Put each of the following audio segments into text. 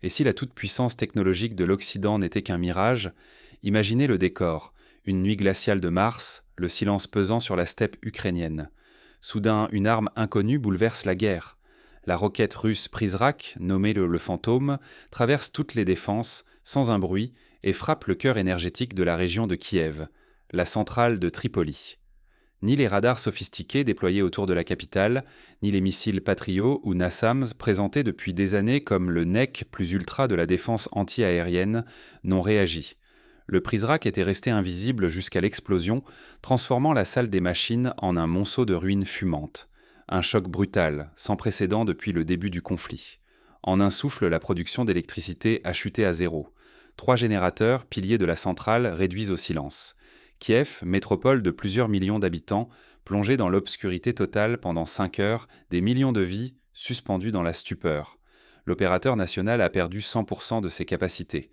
Et si la toute-puissance technologique de l'Occident n'était qu'un mirage, imaginez le décor, une nuit glaciale de Mars, le silence pesant sur la steppe ukrainienne. Soudain, une arme inconnue bouleverse la guerre. La roquette russe Prizrak, nommée le fantôme, traverse toutes les défenses, sans un bruit, et frappe le cœur énergétique de la région de Kiev, la centrale de Tripoli. Ni les radars sophistiqués déployés autour de la capitale, ni les missiles Patriot ou NASAMS présentés depuis des années comme le NEC plus ultra de la défense anti-aérienne n'ont réagi. Le Prizrak était resté invisible jusqu'à l'explosion, transformant la salle des machines en un monceau de ruines fumantes. Un choc brutal, sans précédent depuis le début du conflit. En un souffle, la production d'électricité a chuté à zéro. 3 générateurs, piliers de la centrale, réduits au silence. Kiev, métropole de plusieurs millions d'habitants, plongée dans l'obscurité totale pendant 5 heures, des millions de vies suspendues dans la stupeur. L'opérateur national a perdu 100% de ses capacités.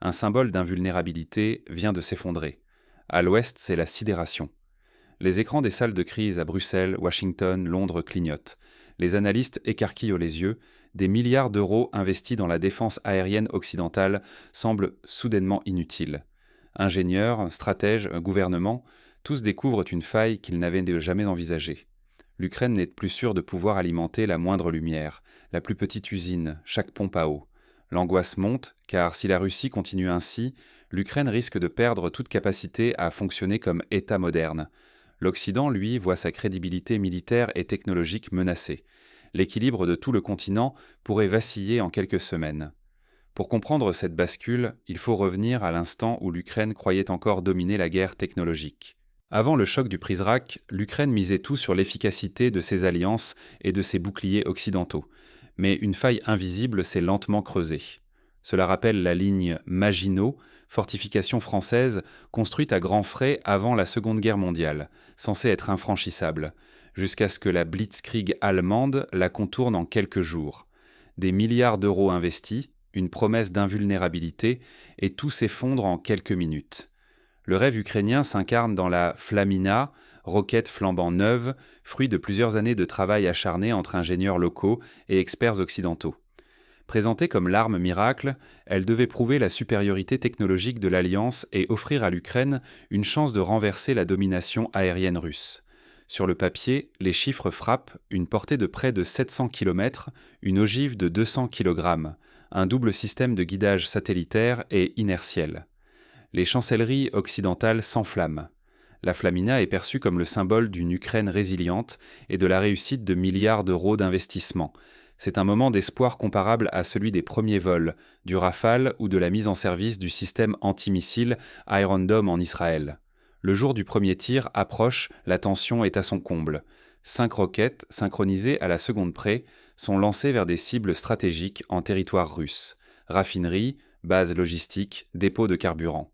Un symbole d'invulnérabilité vient de s'effondrer. À l'ouest, c'est la sidération. Les écrans des salles de crise à Bruxelles, Washington, Londres clignotent. Les analystes écarquillent les yeux. Des milliards d'euros investis dans la défense aérienne occidentale semblent soudainement inutiles. Ingénieurs, stratèges, gouvernements, tous découvrent une faille qu'ils n'avaient jamais envisagée. L'Ukraine n'est plus sûre de pouvoir alimenter la moindre lumière, la plus petite usine, chaque pompe à eau. L'angoisse monte, car si la Russie continue ainsi, l'Ukraine risque de perdre toute capacité à fonctionner comme État moderne. L'Occident, lui, voit sa crédibilité militaire et technologique menacée. L'équilibre de tout le continent pourrait vaciller en quelques semaines. Pour comprendre cette bascule, il faut revenir à l'instant où l'Ukraine croyait encore dominer la guerre technologique. Avant le choc du Prizrak, l'Ukraine misait tout sur l'efficacité de ses alliances et de ses boucliers occidentaux. Mais une faille invisible s'est lentement creusée. Cela rappelle la ligne Maginot, fortification française construite à grands frais avant la Seconde Guerre mondiale, censée être infranchissable, jusqu'à ce que la Blitzkrieg allemande la contourne en quelques jours. Des milliards d'euros investis, une promesse d'invulnérabilité, et tout s'effondre en quelques minutes. Le rêve ukrainien s'incarne dans la Flamina, roquette flambant neuve, fruit de plusieurs années de travail acharné entre ingénieurs locaux et experts occidentaux. Présentée comme l'arme miracle, elle devait prouver la supériorité technologique de l'Alliance et offrir à l'Ukraine une chance de renverser la domination aérienne russe. Sur le papier, les chiffres frappent, une portée de près de 700 km, une ogive de 200 kg, un double système de guidage satellitaire et inertiel. Les chancelleries occidentales s'enflamment. La Flamina est perçue comme le symbole d'une Ukraine résiliente et de la réussite de milliards d'euros d'investissement. C'est un moment d'espoir comparable à celui des premiers vols, du Rafale ou de la mise en service du système antimissile Iron Dome en Israël. Le jour du premier tir approche, la tension est à son comble. 5 roquettes, synchronisées à la seconde près, sont lancées vers des cibles stratégiques en territoire russe. Raffineries, bases logistiques, dépôts de carburant.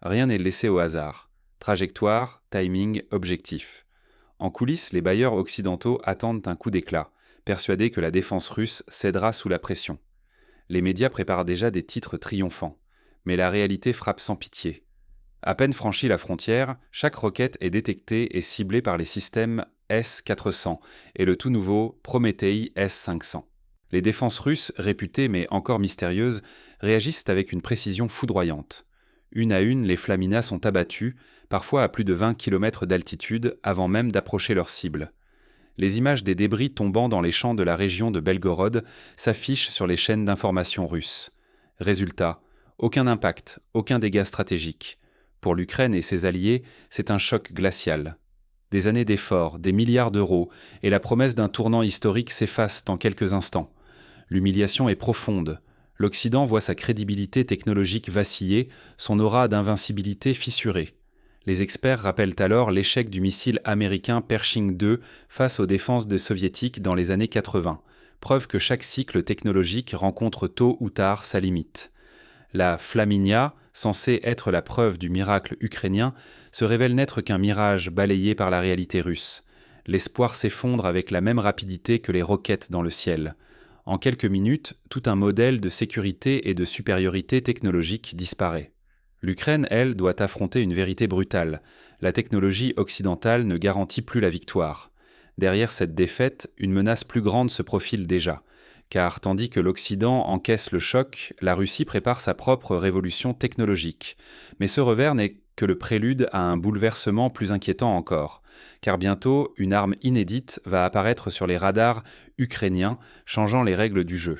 Rien n'est laissé au hasard. Trajectoire, timing, objectif. En coulisses, les bailleurs occidentaux attendent un coup d'éclat, persuadés que la défense russe cédera sous la pression. Les médias préparent déjà des titres triomphants. Mais la réalité frappe sans pitié. À peine franchie la frontière, chaque roquette est détectée et ciblée par les systèmes S-400 et le tout nouveau Prométhée S-500. Les défenses russes, réputées mais encore mystérieuses, réagissent avec une précision foudroyante. Une à une, les Flaminas sont abattues, parfois à plus de 20 km d'altitude, avant même d'approcher leur cible. Les images des débris tombant dans les champs de la région de Belgorod s'affichent sur les chaînes d'information russes. Résultat, aucun impact, aucun dégât stratégique. Pour l'Ukraine et ses alliés, c'est un choc glacial. Des années d'efforts, des milliards d'euros, et la promesse d'un tournant historique s'effacent en quelques instants. L'humiliation est profonde. L'Occident voit sa crédibilité technologique vaciller, son aura d'invincibilité fissurée. Les experts rappellent alors l'échec du missile américain Pershing II face aux défenses des soviétiques dans les années 80, preuve que chaque cycle technologique rencontre tôt ou tard sa limite. La Flaminia, censée être la preuve du miracle ukrainien, se révèle n'être qu'un mirage balayé par la réalité russe. L'espoir s'effondre avec la même rapidité que les roquettes dans le ciel. En quelques minutes, tout un modèle de sécurité et de supériorité technologique disparaît. L'Ukraine, elle, doit affronter une vérité brutale. La technologie occidentale ne garantit plus la victoire. Derrière cette défaite, une menace plus grande se profile déjà. car tandis que l'Occident encaisse le choc, la Russie prépare sa propre révolution technologique. Mais ce revers n'est que le prélude à un bouleversement plus inquiétant encore, car bientôt une arme inédite va apparaître sur les radars ukrainiens, changeant les règles du jeu.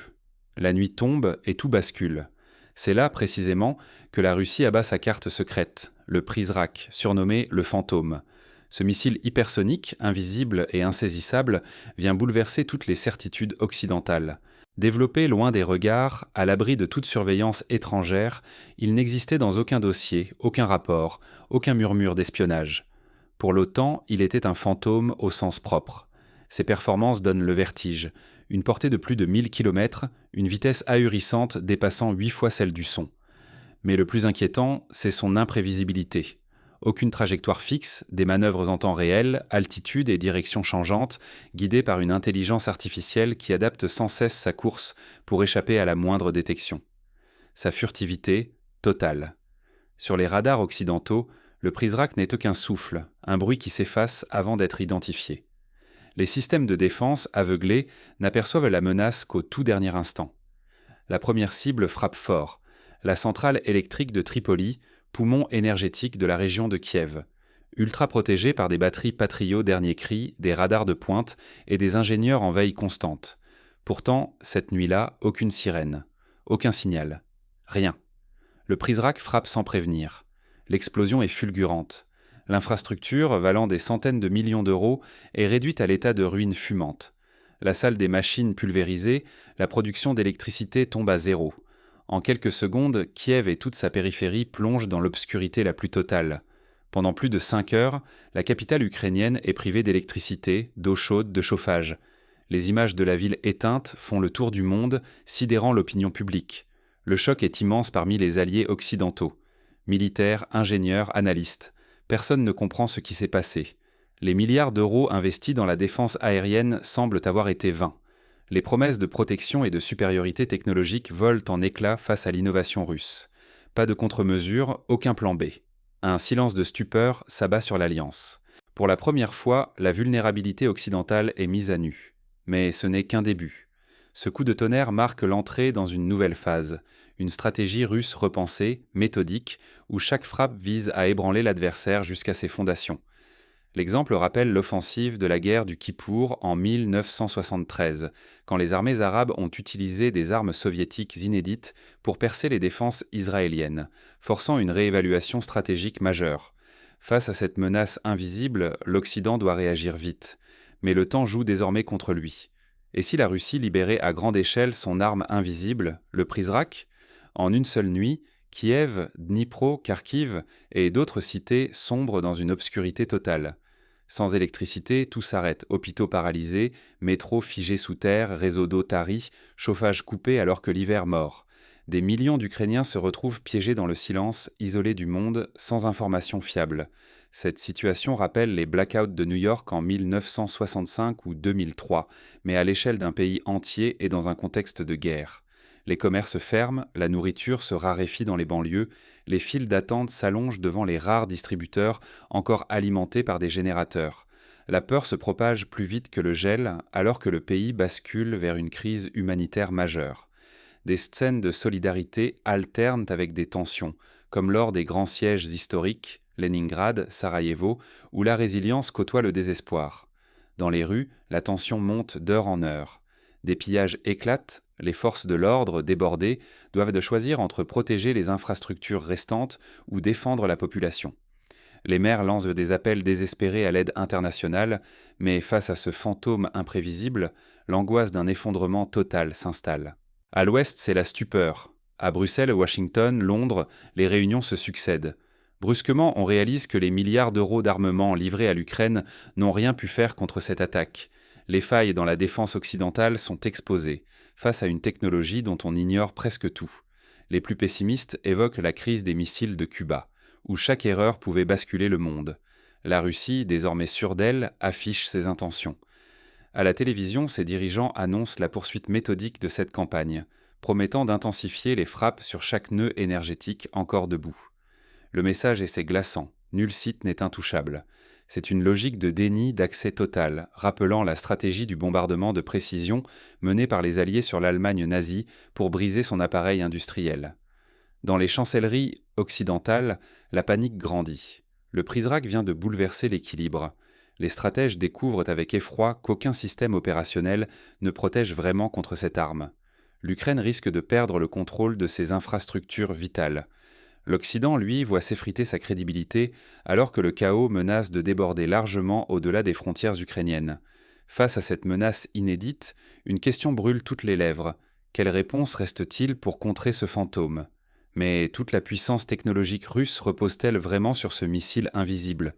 La nuit tombe et tout bascule. C'est là, précisément, que la Russie abat sa carte secrète, le Prizrak, surnommé le fantôme. Ce missile hypersonique, invisible et insaisissable, vient bouleverser toutes les certitudes occidentales. Développé loin des regards, à l'abri de toute surveillance étrangère, il n'existait dans aucun dossier, aucun rapport, aucun murmure d'espionnage. Pour l'OTAN, il était un fantôme au sens propre. Ses performances donnent le vertige. Une portée de plus de 1000 km, une vitesse ahurissante dépassant 8 fois celle du son. Mais le plus inquiétant, c'est son imprévisibilité. Aucune trajectoire fixe, des manœuvres en temps réel, altitude et direction changeantes, guidées par une intelligence artificielle qui adapte sans cesse sa course pour échapper à la moindre détection. Sa furtivité, totale. Sur les radars occidentaux, le Prizrak n'est aucun souffle, un bruit qui s'efface avant d'être identifié. Les systèmes de défense, aveuglés, n'aperçoivent la menace qu'au tout dernier instant. La première cible frappe fort, la centrale électrique de Tripoli, poumon énergétique de la région de Kiev, ultra protégée par des batteries Patriot dernier cri, des radars de pointe et des ingénieurs en veille constante. Pourtant, cette nuit-là, aucune sirène, aucun signal, rien. Le Prizrak frappe sans prévenir. L'explosion est fulgurante. L'infrastructure, valant des centaines de millions d'euros, est réduite à l'état de ruine fumante. La salle des machines pulvérisée, la production d'électricité tombe à zéro. En quelques secondes, Kiev et toute sa périphérie plongent dans l'obscurité la plus totale. Pendant plus de 5 heures, la capitale ukrainienne est privée d'électricité, d'eau chaude, de chauffage. Les images de la ville éteinte font le tour du monde, sidérant l'opinion publique. Le choc est immense parmi les alliés occidentaux. Militaires, ingénieurs, analystes. Personne ne comprend ce qui s'est passé. Les milliards d'euros investis dans la défense aérienne semblent avoir été vains. Les promesses de protection et de supériorité technologique volent en éclats face à l'innovation russe. Pas de contre-mesure, aucun plan B. Un silence de stupeur s'abat sur l'Alliance. Pour la première fois, la vulnérabilité occidentale est mise à nu. Mais ce n'est qu'un début. Ce coup de tonnerre marque l'entrée dans une nouvelle phase, une stratégie russe repensée, méthodique, où chaque frappe vise à ébranler l'adversaire jusqu'à ses fondations. L'exemple rappelle l'offensive de la guerre du Kippour en 1973, quand les armées arabes ont utilisé des armes soviétiques inédites pour percer les défenses israéliennes, forçant une réévaluation stratégique majeure. Face à cette menace invisible, l'Occident doit réagir vite. Mais le temps joue désormais contre lui. Et si la Russie libérait à grande échelle son arme invisible, le Prizrak? En une seule nuit, Kiev, Dnipro, Kharkiv et d'autres cités sombrent dans une obscurité totale. Sans électricité, tout s'arrête, hôpitaux paralysés, métro figé sous terre, réseau d'eau tari, chauffage coupé alors que l'hiver mord. Des millions d'Ukrainiens se retrouvent piégés dans le silence, isolés du monde, sans information fiable. Cette situation rappelle les blackouts de New York en 1965 ou 2003, mais à l'échelle d'un pays entier et dans un contexte de guerre. Les commerces ferment, la nourriture se raréfie dans les banlieues, les files d'attente s'allongent devant les rares distributeurs encore alimentés par des générateurs. La peur se propage plus vite que le gel, alors que le pays bascule vers une crise humanitaire majeure. Des scènes de solidarité alternent avec des tensions, comme lors des grands sièges historiques, Leningrad, Sarajevo, où la résilience côtoie le désespoir. Dans les rues, la tension monte d'heure en heure. Des pillages éclatent, les forces de l'ordre, débordées, doivent de choisir entre protéger les infrastructures restantes ou défendre la population. Les maires lancent des appels désespérés à l'aide internationale, mais face à ce fantôme imprévisible, l'angoisse d'un effondrement total s'installe. À l'ouest, c'est la stupeur. À Bruxelles, Washington, Londres, les réunions se succèdent. Brusquement, on réalise que les milliards d'euros d'armement livrés à l'Ukraine n'ont rien pu faire contre cette attaque. Les failles dans la défense occidentale sont exposées, face à une technologie dont on ignore presque tout. Les plus pessimistes évoquent la crise des missiles de Cuba, où chaque erreur pouvait basculer le monde. La Russie, désormais sûre d'elle, affiche ses intentions. À la télévision, ses dirigeants annoncent la poursuite méthodique de cette campagne, promettant d'intensifier les frappes sur chaque nœud énergétique encore debout. Le message est glaçant, nul site n'est intouchable. C'est une logique de déni d'accès total, rappelant la stratégie du bombardement de précision menée par les Alliés sur l'Allemagne nazie pour briser son appareil industriel. Dans les chancelleries occidentales, la panique grandit. Le Prizrak vient de bouleverser l'équilibre. Les stratèges découvrent avec effroi qu'aucun système opérationnel ne protège vraiment contre cette arme. L'Ukraine risque de perdre le contrôle de ses infrastructures vitales. L'Occident, lui, voit s'effriter sa crédibilité alors que le chaos menace de déborder largement au-delà des frontières ukrainiennes. Face à cette menace inédite, une question brûle toutes les lèvres. Quelle réponse reste-t-il pour contrer ce fantôme ? Mais toute la puissance technologique russe repose-t-elle vraiment sur ce missile invisible ?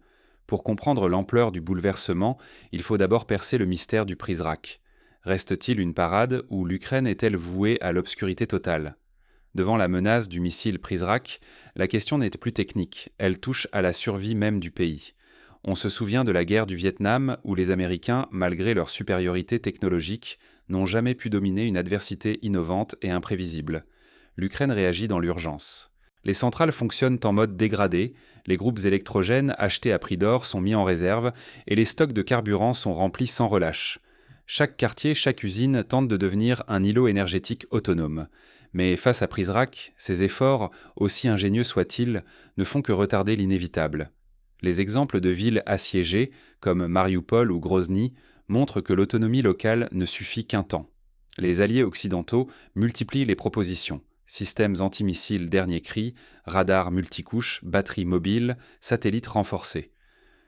Pour comprendre l'ampleur du bouleversement, il faut d'abord percer le mystère du Prizrak. Reste-t-il une parade ou l'Ukraine est-elle vouée à l'obscurité totale ? Devant la menace du missile Prizrak, la question n'est plus technique, elle touche à la survie même du pays. On se souvient de la guerre du Vietnam où les Américains, malgré leur supériorité technologique, n'ont jamais pu dominer une adversité innovante et imprévisible. L'Ukraine réagit dans l'urgence. Les centrales fonctionnent en mode dégradé, les groupes électrogènes achetés à prix d'or sont mis en réserve et les stocks de carburant sont remplis sans relâche. Chaque quartier, chaque usine tente de devenir un îlot énergétique autonome. Mais face à Prizrak, ces efforts, aussi ingénieux soient-ils, ne font que retarder l'inévitable. Les exemples de villes assiégées, comme Mariupol ou Grozny, montrent que l'autonomie locale ne suffit qu'un temps. Les alliés occidentaux multiplient les propositions. Systèmes antimissiles dernier cri, radars multicouches, batteries mobiles, satellites renforcés.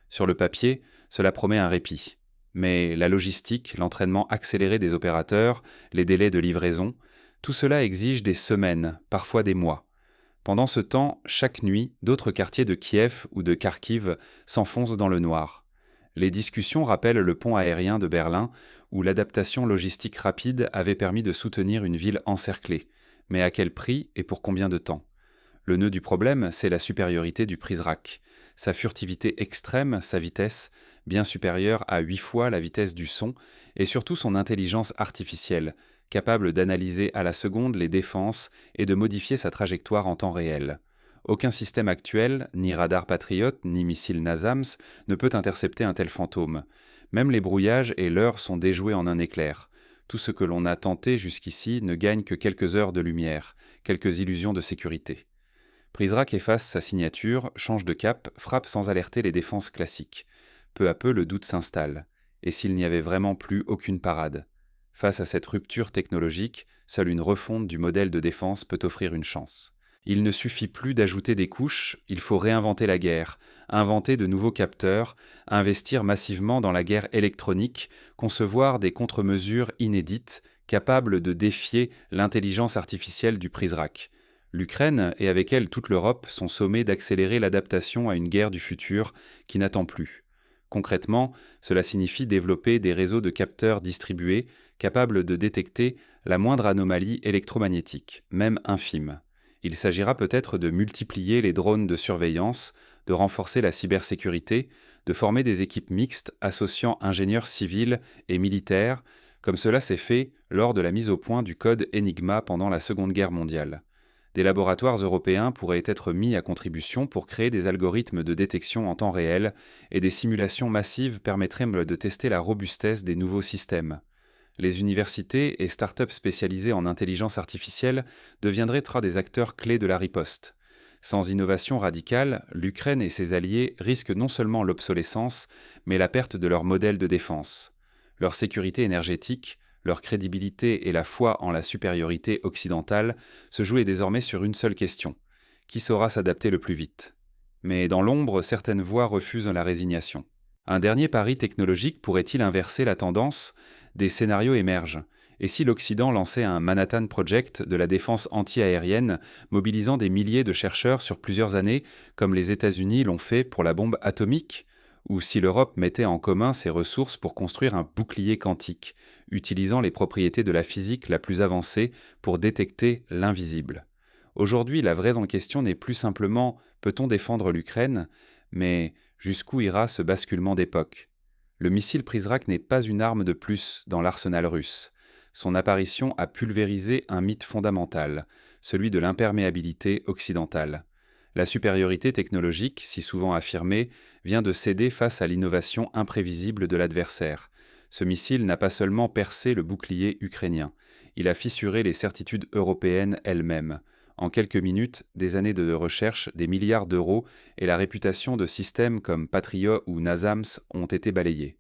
Sur le papier, cela promet un répit. Mais la logistique, l'entraînement accéléré des opérateurs, les délais de livraison, tout cela exige des semaines, parfois des mois. Pendant ce temps, chaque nuit, d'autres quartiers de Kiev ou de Kharkiv s'enfoncent dans le noir. Les discussions rappellent le pont aérien de Berlin, où l'adaptation logistique rapide avait permis de soutenir une ville encerclée. Mais à quel prix et pour combien de temps ? Le nœud du problème, c'est la supériorité du Prizrak. Sa furtivité extrême, sa vitesse, bien supérieure à 8 fois la vitesse du son, et surtout son intelligence artificielle, capable d'analyser à la seconde les défenses et de modifier sa trajectoire en temps réel. Aucun système actuel, ni radar Patriot, ni missile NASAMS, ne peut intercepter un tel fantôme. Même les brouillages et l'heure sont déjoués en un éclair. Tout ce que l'on a tenté jusqu'ici ne gagne que quelques heures de lumière, quelques illusions de sécurité. Prizrak efface sa signature, change de cap, frappe sans alerter les défenses classiques. Peu à peu, le doute s'installe. Et s'il n'y avait vraiment plus aucune parade ? Face à cette rupture technologique, seule une refonte du modèle de défense peut offrir une chance. Il ne suffit plus d'ajouter des couches, il faut réinventer la guerre, inventer de nouveaux capteurs, investir massivement dans la guerre électronique, concevoir des contre-mesures inédites, capables de défier l'intelligence artificielle du Prizrak. L'Ukraine, et avec elle toute l'Europe, sont sommées d'accélérer l'adaptation à une guerre du futur qui n'attend plus. Concrètement, cela signifie développer des réseaux de capteurs distribués capables de détecter la moindre anomalie électromagnétique, même infime. Il s'agira peut-être de multiplier les drones de surveillance, de renforcer la cybersécurité, de former des équipes mixtes associant ingénieurs civils et militaires, comme cela s'est fait lors de la mise au point du code Enigma pendant la Seconde Guerre mondiale. Des laboratoires européens pourraient être mis à contribution pour créer des algorithmes de détection en temps réel et des simulations massives permettraient de tester la robustesse des nouveaux systèmes. Les universités et start-up spécialisées en intelligence artificielle deviendraient des acteurs clés de la riposte. Sans innovation radicale, l'Ukraine et ses alliés risquent non seulement l'obsolescence, mais la perte de leur modèle de défense. Leur sécurité énergétique, leur crédibilité et la foi en la supériorité occidentale se jouaient désormais sur une seule question. Qui saura s'adapter le plus vite ? Mais dans l'ombre, certaines voix refusent la résignation. Un dernier pari technologique pourrait-il inverser la tendance ? Des scénarios émergent. Et si l'Occident lançait un Manhattan Project de la défense anti-aérienne, mobilisant des milliers de chercheurs sur plusieurs années, comme les États-Unis l'ont fait pour la bombe atomique ? Ou si l'Europe mettait en commun ses ressources pour construire un bouclier quantique, utilisant les propriétés de la physique la plus avancée pour détecter l'invisible. Aujourd'hui, la vraie question n'est plus simplement « peut-on défendre l'Ukraine ?», mais « jusqu'où ira ce basculement d'époque ?» Le missile Prizrak n'est pas une arme de plus dans l'arsenal russe. Son apparition a pulvérisé un mythe fondamental, celui de l'imperméabilité occidentale. La supériorité technologique, si souvent affirmée, vient de céder face à l'innovation imprévisible de l'adversaire. Ce missile n'a pas seulement percé le bouclier ukrainien, il a fissuré les certitudes européennes elles-mêmes. En quelques minutes, des années de recherche, des milliards d'euros et la réputation de systèmes comme Patriot ou NASAMS ont été balayés.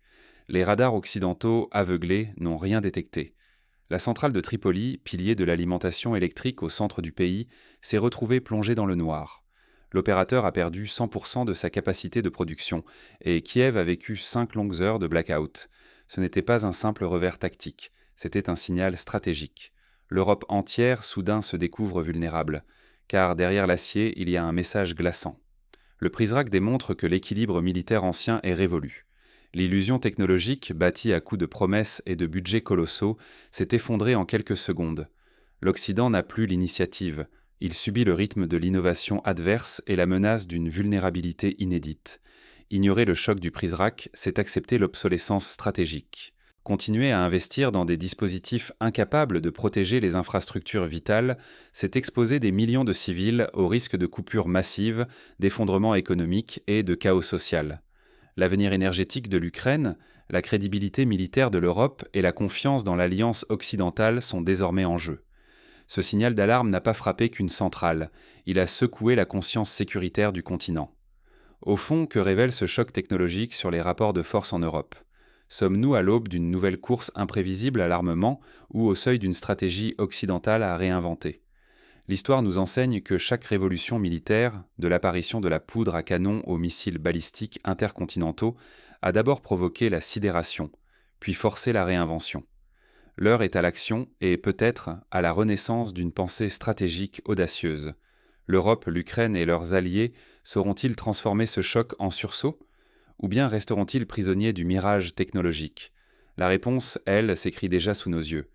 Les radars occidentaux, aveuglés, n'ont rien détecté. La centrale de Tripoli, pilier de l'alimentation électrique au centre du pays, s'est retrouvée plongée dans le noir. L'opérateur a perdu 100% de sa capacité de production et Kiev a vécu 5 longues heures de blackout. Ce n'était pas un simple revers tactique, c'était un signal stratégique. L'Europe entière soudain se découvre vulnérable, car derrière l'acier, il y a un message glaçant. Le Prizrak démontre que l'équilibre militaire ancien est révolu. L'illusion technologique, bâtie à coups de promesses et de budgets colossaux, s'est effondrée en quelques secondes. L'Occident n'a plus l'initiative. Il subit le rythme de l'innovation adverse et la menace d'une vulnérabilité inédite. Ignorer le choc du Prizrak, c'est accepter l'obsolescence stratégique. Continuer à investir dans des dispositifs incapables de protéger les infrastructures vitales, c'est exposer des millions de civils au risque de coupures massives, d'effondrement économique et de chaos social. L'avenir énergétique de l'Ukraine, la crédibilité militaire de l'Europe et la confiance dans l'alliance occidentale sont désormais en jeu. Ce signal d'alarme n'a pas frappé qu'une centrale, il a secoué la conscience sécuritaire du continent. Au fond, que révèle ce choc technologique sur les rapports de force en Europe ? Sommes-nous à l'aube d'une nouvelle course imprévisible à l'armement ou au seuil d'une stratégie occidentale à réinventer ? L'histoire nous enseigne que chaque révolution militaire, de l'apparition de la poudre à canon aux missiles balistiques intercontinentaux, a d'abord provoqué la sidération, puis forcé la réinvention. L'heure est à l'action et peut-être à la renaissance d'une pensée stratégique audacieuse. L'Europe, l'Ukraine et leurs alliés sauront-ils transformer ce choc en sursaut ? Ou bien resteront-ils prisonniers du mirage technologique ? La réponse, elle, s'écrit déjà sous nos yeux.